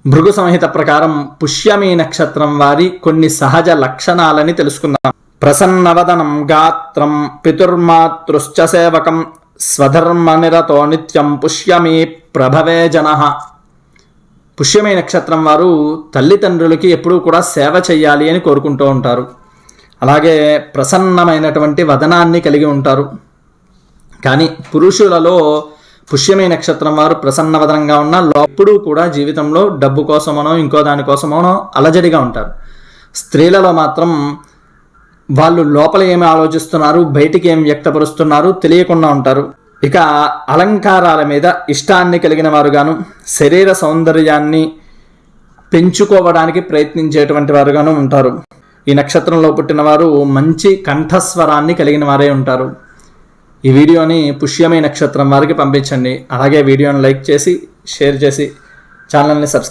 భృగు సంహిత ప్రకారం పుష్యమి నక్షత్రం వారి కొన్ని సహజ లక్షణాలని తెలుసుకుందాం. ప్రసన్నవదనం గాత్రం పితుర్మాతృశ్చ సేవకం స్వధర్మనిరతో నిత్యం పుష్యమి ప్రభవే జనః. పుష్యమి నక్షత్రం వారు తల్లిదండ్రులకి ఎప్పుడూ కూడా సేవ చేయాలి అని కోరుకుంటూ ఉంటారు. అలాగే ప్రసన్నమైనటువంటి వదనాన్ని కలిగి ఉంటారు. కానీ పురుషులలో పుష్యమి నక్షత్రం వారు ప్రసన్నవదనంగా ఉన్న ఎప్పుడూ కూడా జీవితంలో డబ్బు కోసమనో ఇంకో దానికోసమనో అలజడిగా ఉంటారు. స్త్రీలలో మాత్రం వాళ్ళు లోపల ఏమి ఆలోచిస్తున్నారు, బయటికి ఏం వ్యక్తపరుస్తున్నారు తెలియకుండా ఉంటారు. ఇక అలంకారాల మీద ఇష్టాన్ని కలిగిన వారుగాను, శరీర సౌందర్యాన్ని పెంచుకోవడానికి ప్రయత్నించేటువంటి వారుగాను ఉంటారు. ఈ నక్షత్రంలో పుట్టిన వారు మంచి కంఠస్వరాన్ని కలిగిన వారే ఉంటారు. ఈ వీడియోని పుష్యమి నక్షత్రం వారికి పంపించండి. అలాగే వీడియోని లైక్ చేసి షేర్ చేసి ఛానల్ని సబ్స్క్రైబ్